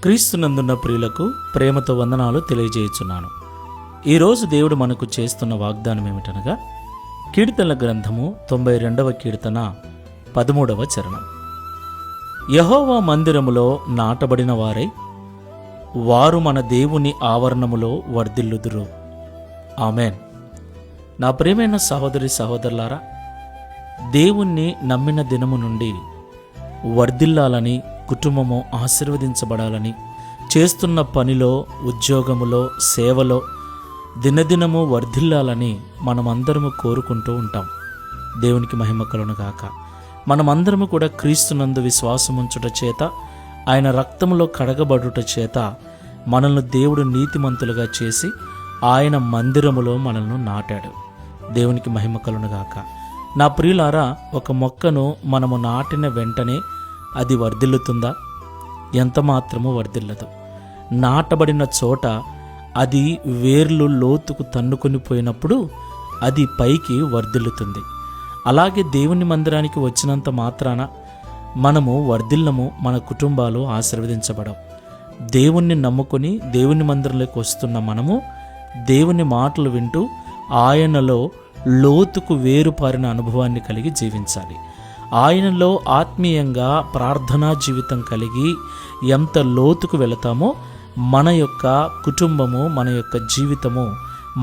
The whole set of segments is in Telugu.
క్రీస్తునందున్న ప్రియులకు ప్రేమతో వందనాలు తెలియజేయుచున్నాను. ఈరోజు దేవుడు మనకు చేస్తున్న వాగ్దానం ఏమిటనగా కీర్తనల గ్రంథము 92వ కీర్తన 13వ చరణం. యెహోవా మందిరములో నాటబడిన వారై వారు మన దేవుని ఆవరణములో వర్ధిల్లుదురు. ఆమెన్. నా ప్రియమైన సహోదరి సహోదరులారా, దేవుణ్ణి నమ్మిన దినము నుండి వర్ధిల్లాలని, కుటుంబము ఆశీర్వదించబడాలని, చేస్తున్న పనిలో, ఉద్యోగములో, సేవలో దినదినము వర్ధిల్లాలని మనమందరము కోరుకుంటూ ఉంటాం. దేవునికి మహిమ కలుగును గాక. మనమందరము కూడా క్రీస్తునందు విశ్వాసముంచుట చేత, ఆయన రక్తములో కడగబడుట చేత మనల్ని దేవుడు నీతిమంతులుగా చేసి ఆయన మందిరములో మనల్ని నాటాడు. దేవునికి మహిమ కలుగును గాక. నా ప్రియులారా, ఒక మొక్కను మనము నాటిన వెంటనే అది వర్ధిల్లుతుందా? ఎంత మాత్రము వర్ధిల్లదు. నాటబడిన చోట అది వేర్లు లోతుకు తన్నుకొని పోయినప్పుడు అది పైకి వర్ధిల్లుతుంది. అలాగే దేవుని మందిరానికి వచ్చినంత మాత్రాన మనము వర్ధిల్లము, మన కుటుంబాలు ఆశీర్వదించబడవు. దేవుణ్ణి నమ్ముకొని దేవుని మందిరంలోకి వస్తున్న మనము దేవుని మాటలు వింటూ ఆయనలో లోతుకు వేరుపారిన అనుభవాన్ని కలిగి జీవించాలి. ఆయనలో ఆత్మీయంగా ప్రార్థనా జీవితం కలిగి ఎంత లోతుకు వెళతామో మన యొక్క కుటుంబము, మన యొక్క జీవితము,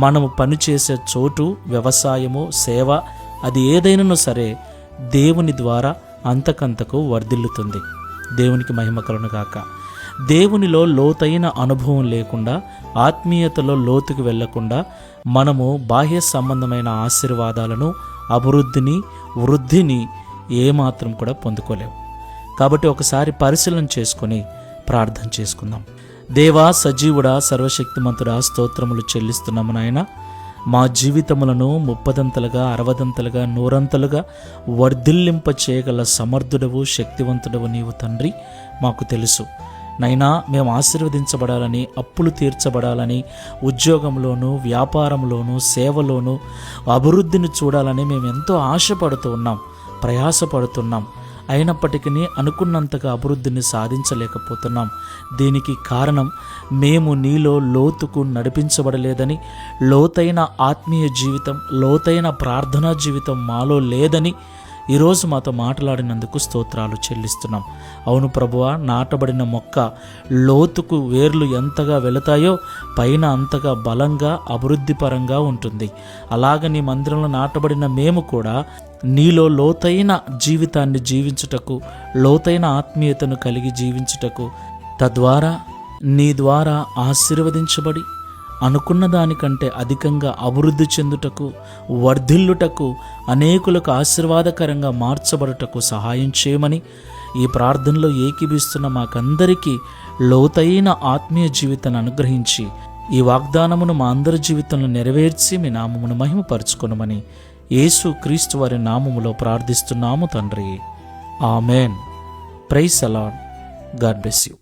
మనము పనిచేసే చోటు, వ్యవసాయము, సేవ, అది ఏదైనాను సరే దేవుని ద్వారా అంతకంతకు వర్ధిల్లుతుంది. దేవునికి మహిమ కలుగును గాక. దేవునిలో లోతైన అనుభవం లేకుండా, ఆత్మీయతలో లోతుకు వెళ్లకుండా మనము బాహ్య సంబంధమైన ఆశీర్వాదాలను, అభివృద్ధిని, వృద్ధిని ఏమాత్రం కూడా పొందుకోలేము. కాబట్టి ఒకసారి పరిశీలన చేసుకొని ప్రార్థన చేసుకుందాం. దేవా, సజీవుడా, సర్వశక్తిమంతుడా, స్తోత్రములు చెల్లిస్తున్నాము నాయన. మా జీవితములను 30ంతలుగా, 60ంతలుగా, 100ంతలుగా వర్ధిల్లింప చేయగల సమర్థుడవు, శక్తివంతుడవు నీవు తండ్రి. మాకు తెలుసు నైనా, మేము ఆశీర్వదించబడాలని, అప్పులు తీర్చబడాలని, ఉద్యోగంలోనూ, వ్యాపారంలోనూ, సేవలోనూ అభివృద్ధిని చూడాలని మేము ఎంతో ఆశపడుతూ ఉన్నాం, ప్రయాసపడుతున్నాం. అయినప్పటికీ అనుకున్నంతగా అభివృద్ధిని సాధించలేకపోతున్నాం. దీనికి కారణం మేము నీలో లోతుకు నడిపించబడలేదని, లోతైన ఆత్మీయ జీవితం, లోతైన ప్రార్థనా జీవితం మాలో లేదని ఈరోజు మాతో మాట్లాడినందుకు స్తోత్రాలు చెల్లిస్తున్నాం. అవును ప్రభువా, నాటబడిన మొక్క లోతుకు వేర్లు ఎంతగా వెళతాయో పైన అంతగా బలంగా, అభివృద్ధిపరంగా ఉంటుంది. అలాగ నీ మందిరంలో నాటబడిన మేము కూడా నీలో లోతైన జీవితాన్ని జీవించుటకు, లోతైన ఆత్మీయతను కలిగి జీవించుటకు, తద్వారా నీ ద్వారా ఆశీర్వదించబడి అనుకున్న దానికంటే అధికంగా అభివృద్ధి చెందుటకు, వర్ధిల్లుటకు, అనేకులకు ఆశీర్వాదకరంగా మార్చబడుటకు సహాయం చేయమని ఈ ప్రార్థనలో ఏకీభిస్తున్న మాకందరికీ లోతైన ఆత్మీయ జీవితాన్ని అనుగ్రహించి ఈ వాగ్దానమును మా అందరి జీవితంలో నెరవేర్చి మీ నామమును మహిమపరచుకొనమని యేసు క్రీస్తు వారి నామములో ప్రార్థిస్తున్నాము తండ్రి. Amen. Praise the lord. God bless you.